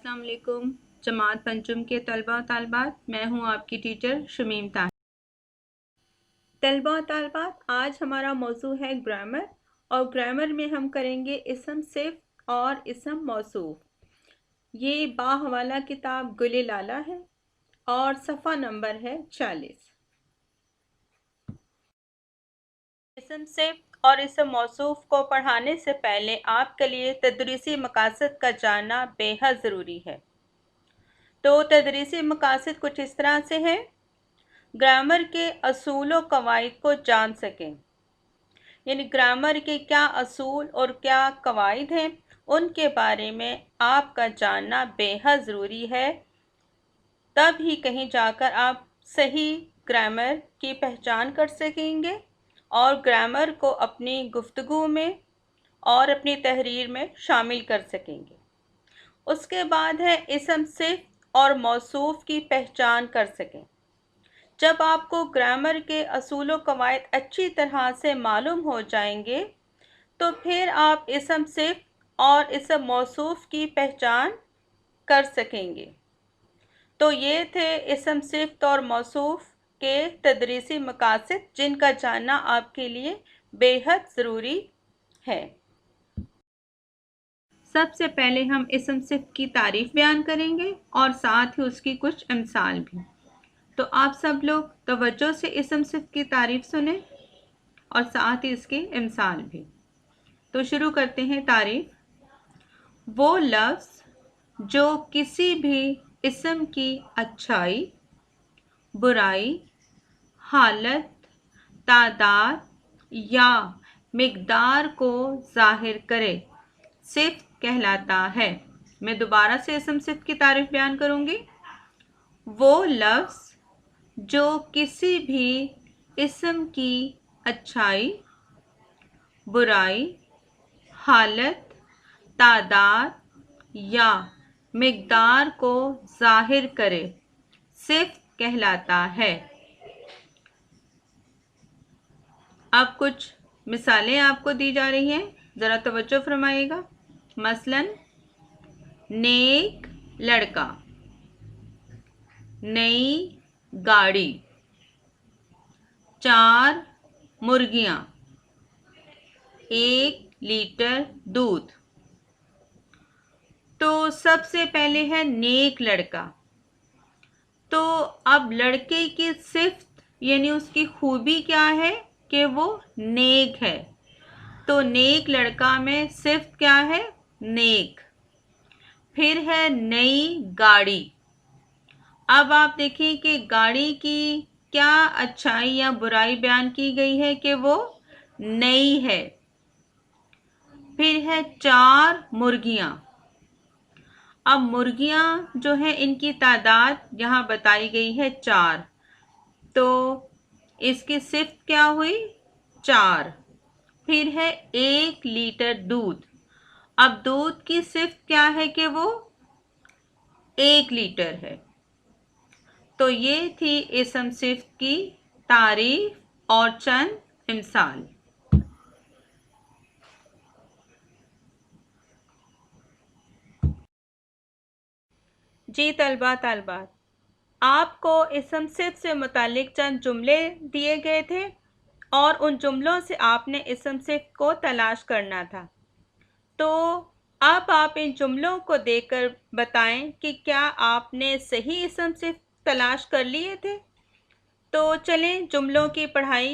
अस्सलाम वालेकुम। जमात पंचम के तलबा और तालिबात, मैं हूँ आपकी टीचर शमीम ताहिर। तलबा और तालिबात, आज हमारा मौजू है ग्रामर और ग्रामर में हम करेंगे इसम सिफ़ और इसम मौसूफ। ये बाहवाला किताब गुले लाला है और सफ़ा नंबर है 40। इसम सिफ़ और इसम मौसूफ को पढ़ाने से पहले आपके लिए तदरीसी मकासद का जानना बेहद ज़रूरी है। तो तदरीसी मकासद कुछ इस तरह से हैं: ग्रामर के असूल व कवायद को जान सकें, यानी ग्रामर के क्या असूल और क्या कवायद हैं, उनके बारे में आपका जानना बेहद ज़रूरी है। तब ही कहीं जाकर आप सही ग्रामर की पहचान कर सकेंगे और ग्रामर को अपनी गुफ्तगू में और अपनी तहरीर में शामिल कर सकेंगे। उसके बाद है इसम सिफ़ और मौसूफ की पहचान कर सकें। जब आपको ग्रामर के असूल व कवायद अच्छी तरह से मालूम हो जाएंगे तो फिर आप इसम सिफ़ और इसम मौसूफ की पहचान कर सकेंगे। तो ये थे इसम सिफ़ और मौसूफ के तदरीसी मकासद, जिनका जानना आपके लिए बेहद ज़रूरी है। सबसे पहले हम इसम सिफ़ की तारीफ़ बयान करेंगे और साथ ही उसकी कुछ मिसाल भी। तो आप सब लोग तवज्जो से इसम सिफ़ की तारीफ़ सुने और साथ ही इसके मिसाल भी। तो शुरू करते हैं तारीफ़। वो लफ्ज़ जो किसी भी इसम की अच्छाई, बुराई, हालत, तादाद या मिक़दार को ज़ाहिर करे, सिफ़ कहलाता है। मैं दोबारा से इसम सिफ़ की तारीफ़ बयान करूँगी। वो लफ्ज़ जो किसी भी इसम की अच्छाई, बुराई, हालत, तादाद या मिक़दार को ज़ाहिर करे, सिफ़ कहलाता है। अब कुछ मिसालें आपको दी जा रही हैं, ज़रा तवज्जो फरमाइएगा। मसलन, नेक लड़का, नई गाड़ी, 4 मुर्गियाँ, 1 लीटर दूध। तो सबसे पहले है नेक लड़का। तो अब लड़के की सिफ़त यानी उसकी खूबी क्या है कि वो नेक है। तो नेक लड़का में सिफ़त क्या है? नेक। फिर है नई गाड़ी। अब आप देखें कि गाड़ी की क्या अच्छाई या बुराई बयान की गई है कि वो नई है। फिर है 4 मुर्गियाँ। अब मुर्गियाँ जो हैं इनकी तादाद यहाँ बताई गई है 4, तो इसकी सिफ़त क्या हुई? 4। फिर है 1 लीटर दूध। अब दूध की सिफ़त क्या है कि वो 1 लीटर है। तो ये थी इसम सिफ़त की तारीफ़ और चंद मिसाल। जी तलबा तालिबात, आपको इसम सिफ़ से मुतालिक चंद जुमले दिए गए थे और उन जुमलों से आपने इसम सिफ़ को तलाश करना था। तो अब आप इन जुमलों को देखकर बताएं कि क्या आपने सही इसम सिफ़ तलाश कर लिए थे। तो चलें जुमलों की पढ़ाई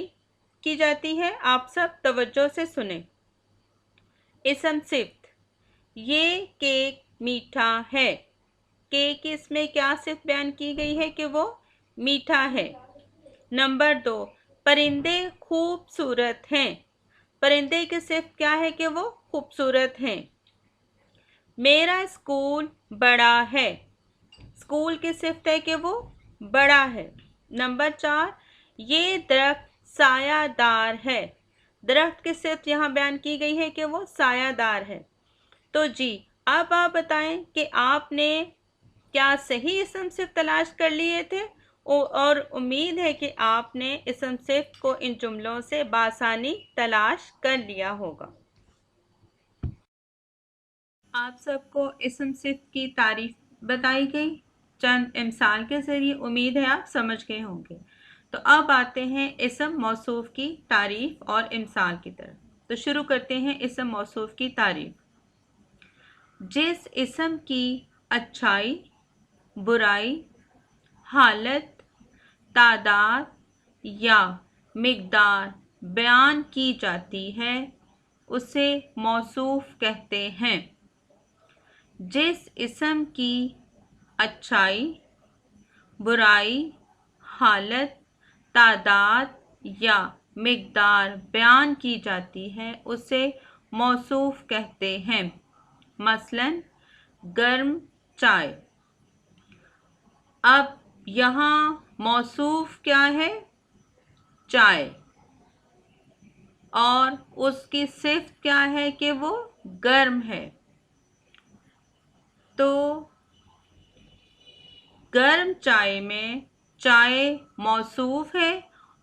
की जाती है, आप सब तवज्जो से सुने। इसम सिफ़त, ये केक मीठा है। केक की इसमें क्या सिफ़त बयान की गई है कि वो मीठा है। नंबर 2, परिंदे खूबसूरत हैं। परिंदे की सिफ़त क्या है कि वो खूबसूरत हैं। मेरा स्कूल बड़ा है। स्कूल की सिफ़त है कि वो बड़ा है। नंबर 4, ये दरख्त सायादार है। दरख्त की सिफ़त यहाँ बयान की गई है कि वो सायादार है। तो जी, अब आप बताएं कि आपने क्या सही इसम सिफ़ तलाश कर लिए थे और उम्मीद है कि आपने इसम सिफ़ को इन जुमलों से बासानी तलाश कर लिया होगा। आप सबको इस्म सिफ़ की तारीफ बताई गई चंद मिसाल के ज़रिए। उम्मीद है आप समझ गए होंगे। तो अब आते हैं इस्म मौसूफ़ की तारीफ और मिसाल की तरफ। तो शुरू करते हैं इस्म मौसूफ़ की तारीफ। जिस इस्म की अच्छाई, बुराई, हालत, तादाद या मिक़दार बयान की जाती है उसे मौसूफ़ कहते हैं। जिस इस्म की अच्छाई, बुराई, हालत, तादाद या मिक़दार बयान की जाती है उसे मौसूफ़ कहते हैं। मसलन गर्म चाय। अब यहाँ मौसूफ़ क्या है? चाय। और उसकी सिफ़त क्या है कि वो गर्म है। तो गर्म चाय में चाय मौसूफ़ है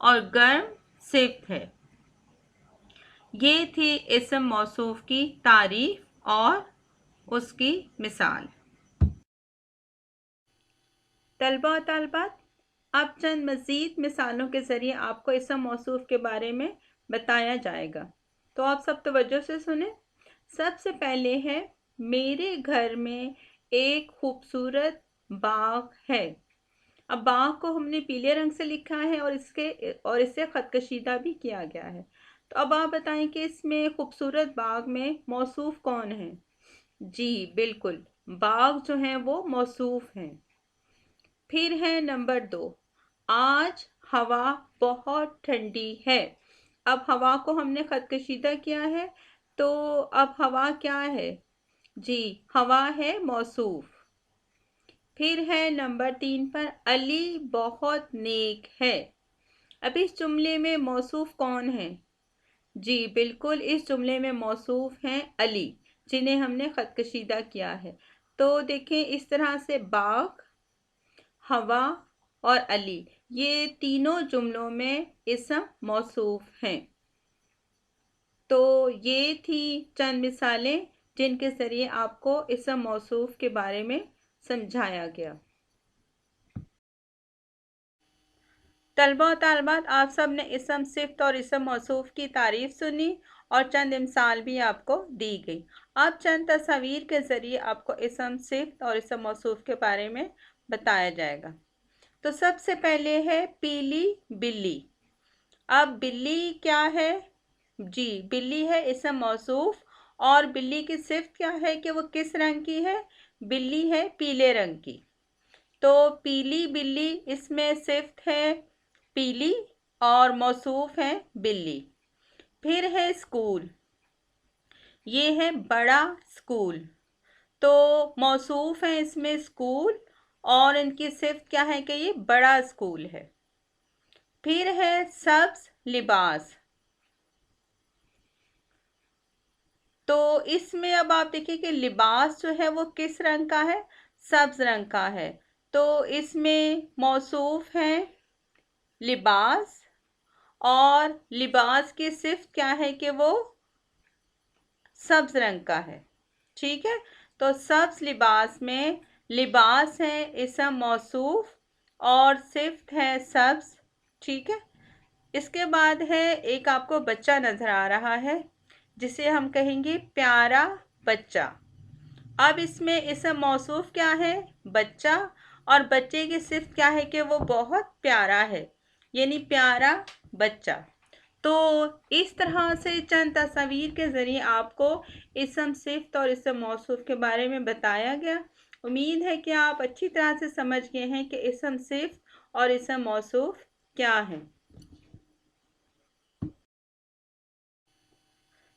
और गर्म सिफ़त है। ये थी इस्म मौसूफ़ की तारीफ और उसकी मिसाल। तलबा और तालिबात, अब चंद मज़ीद मिसालों के ज़रिए आपको इस्म मौसूफ़ के बारे में बताया जाएगा। तो आप सब तवज्जो से सुने। सबसे पहले है, मेरे घर में एक खूबसूरत बाग है। अब बाग को हमने पीले रंग से लिखा है और इसे ख़त कशीदा भी किया गया है। तो अब आप बताएं कि इसमें खूबसूरत बाग में मौसूफ़ कौन है? जी बिल्कुल, बाग जो हैं वो मौसूफ़ हैं। फिर है नंबर 2, आज हवा बहुत ठंडी है। अब हवा को हमने ख़त कशीदा किया है, तो अब हवा क्या है? जी, हवा है मौसूफ़। फिर है नंबर 3 पर, अली बहुत नेक है। अब इस जुमले में मौसूफ़ कौन है? जी बिल्कुल, इस जुमले में मौसूफ़ हैं अली, जिन्हें हमने ख़त कशीदा किया है। तो देखें, इस तरह से बाग, हवा और अली, ये तीनों जुमलों में इस्म मौसूफ़ हैं। तो ये थी चंद मिसालें जिनके ज़रिए आपको इस्म मौसूफ़ के बारे में समझाया गया। तलबा और तालिबात, आप सब ने इस्म सिफ़त और इस्म मौसूफ़ की तारीफ़ सुनी और चंद मिसाल भी आपको दी गई। अब चंद तस्वीर के ज़रिए आपको इस्म सिफ़त और इस्म मौसूफ़ के बारे में बताया जाएगा। तो सबसे पहले है पीली बिल्ली। अब बिल्ली क्या है? जी, बिल्ली है इस्म मौसूफ़ और बिल्ली की सिफ़त क्या है कि वो किस रंग की है? बिल्ली है पीले रंग की। तो पीली बिल्ली, इसमें सिफ़त है पीली और मौसूफ़ है बिल्ली। फिर है स्कूल, ये है बड़ा स्कूल। तो मौसूफ़ है इसमें स्कूल और इनकी सिफ़त क्या है कि ये बड़ा स्कूल है। फिर है सब्ज़ लिबास। तो इसमें अब आप देखिए कि लिबास जो है वो किस रंग का है? सब्ज़ रंग का है। तो इसमें मौसूफ़ है लिबास और लिबास की सिफ़त क्या है कि वो सब्ज़ रंग का है। ठीक है, तो सब्ज़ लिबास में लिबास है इस्म मौसूफ़ और सिफ़त है सब्ज़। ठीक है, इसके बाद है एक आपको बच्चा नज़र आ रहा है जिसे हम कहेंगे प्यारा बच्चा। अब इसमें इस्म मौसूफ़ क्या है? बच्चा। और बच्चे की सिफ़त क्या है कि वो बहुत प्यारा है, यानी प्यारा बच्चा। तो इस तरह से चंद तस्वीर के ज़रिए आपको इस्म सिफ़त और इस्म मौसूफ़ के बारे में बताया गया। उम्मीद है कि आप अच्छी तरह से समझ गए हैं कि इस्म सिफ़त और इस्म मौसूफ़ क्या है।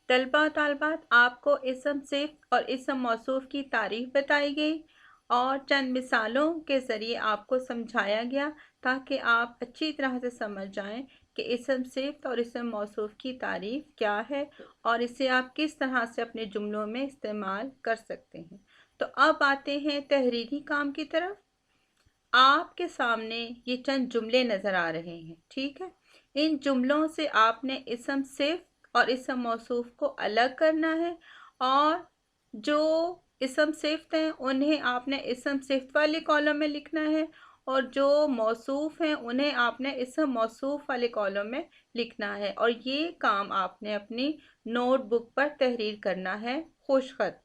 तलबा और तालिबात, आपको इस्म सिफ़त और इस्म मौसूफ़ की तारीफ़ बताई गई और चंद मिसालों के ज़रिए आपको समझाया गया ताकि आप अच्छी तरह से समझ जाएं कि इस्म सिफ़त और इस्म मौसूफ़ की तारीफ़ क्या है और इसे आप किस तरह से अपने जुमलों में इस्तेमाल कर सकते हैं। तो अब आते हैं तहरीरी काम की तरफ। आपके सामने ये चंद जुमले नज़र आ रहे हैं, ठीक है। इन जुमलों से आपने इस्म सिफ़त और इस्म मौसूफ़ को अलग करना है और जो इसम सिफ्त हैं उन्हें आपने इसम सिफ्त वाले कॉलम में लिखना है, और जो मौसूफ हैं उन्हें आपने इसम मौसूफ वाले कॉलम में लिखना है। और ये काम आपने अपनी नोटबुक पर तहरीर करना है खुशखत।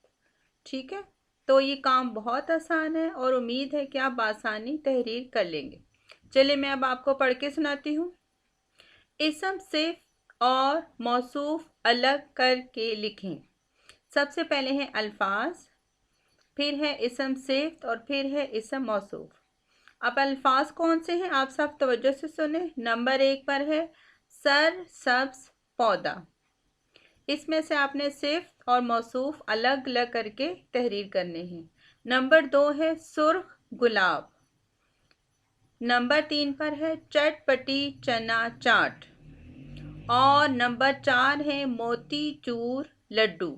ठीक है, तो ये काम बहुत आसान है और उम्मीद है कि आप आसानी तहरीर कर लेंगे। चलिए मैं अब आपको पढ़ के सुनाती हूँ। इसम सिफ्त और मौसूफ अलग करके लिखें। सबसे पहले है अल्फाज, फिर है इसम सिफ्त और फिर है इसम मौसूफ। अब अल्फाज कौन से हैं आप सब तवज्जो से सुने। नंबर 1 पर है सर सब्ज पौधा। इसमें से आपने सिफ्त और मौसूफ अलग अलग करके तहरीर करने हैं। नंबर 2 है सुर्ख गुलाब। नंबर 3 पर है चटपटी चना चाट। और नंबर 4 है मोती चूर लड्डू।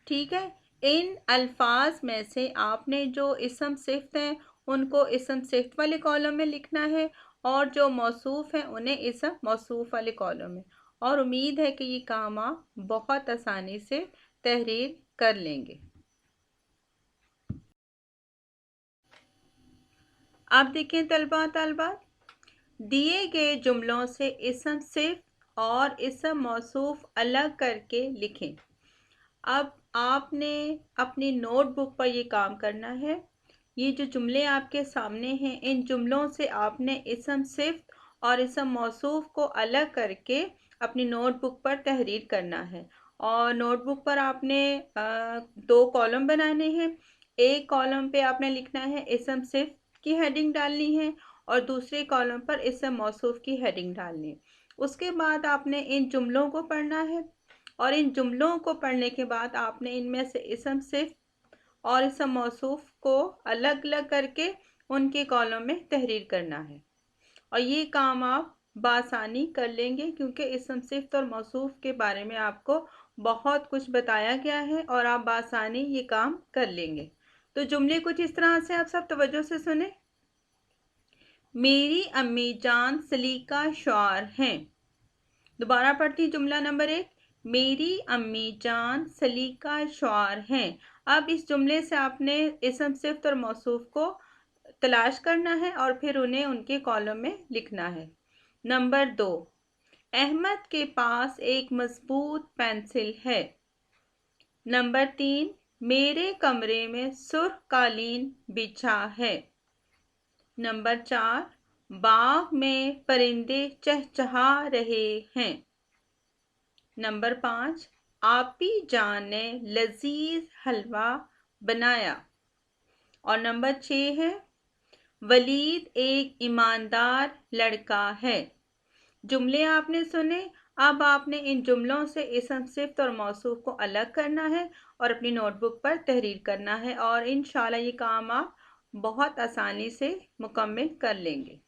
ठीक है, इन अल्फाज में से आपने जो इसम सिफ्त हैं उनको इसम सिफ्त वाले कॉलम में लिखना है, और जो मौसूफ हैं उन्हें इसम मौसूफ वाले कॉलम में। और उम्मीद है कि ये काम आप बहुत आसानी से तहरीर कर लेंगे। आप देखें तलबा तलबात, दिए गए जुमलों से इसम सिफ्त और इसम मौसूफ अलग करके लिखें। अब आपने अपनी नोटबुक पर ये काम करना है। ये जो जुमले आपके सामने हैं इन जुमलों से आपने इसम सिफ्त और इसम मौसूफ को अलग करके अपनी नोटबुक पर तहरीर करना है। और नोटबुक पर आपने 2 कॉलम बनाने हैं। एक कॉलम पे आपने लिखना है इसम सिफ्त की हेडिंग डालनी है, और दूसरे कॉलम पर इसम मौसूफ की हेडिंग डालनी है। उसके बाद आपने इन जुमलों को पढ़ना है, और इन जुमलों को पढ़ने के बाद आपने इनमें से इसम सिफ्त और इसम मौसूफ को अलग अलग करके उनके कॉलम में तहरीर करना है। और ये काम आप बासानी कर लेंगे, क्योंकि इसम सिफ्त और मौसूफ के बारे में आपको बहुत कुछ बताया गया है और आप बासानी ये काम कर लेंगे। तो जुमले कुछ इस तरह से आप सब तवज्जो से सुने। मेरी अम्मी जान सलीका शौर हैं। दोबारा पढ़ती जुमला नंबर 1। मेरी अम्मी जान सलीका शौर हैं। अब इस जुमले से आपने इसम सिफ्त और मौसूफ को तलाश करना है और फिर उन्हें उनके कॉलम में लिखना है। नंबर 2, अहमद के पास एक मजबूत पेंसिल है। नंबर 3, मेरे कमरे में सुर्ख कालीन बिछा है। नंबर 4, बाग में परिंदे चहचहा रहे हैं। नंबर 5, आपी जान ने लजीज हलवा बनाया। और नंबर 6 है वलीद एक ईमानदार लड़का है। जुमले आपने सुने। अब आपने इन जुमलों से इसम सिफ्त और मौसूफ को अलग करना है और अपनी नोटबुक पर तहरीर करना है, और इंशाल्लाह ये काम आप बहुत आसानी से मुकम्मल कर लेंगे।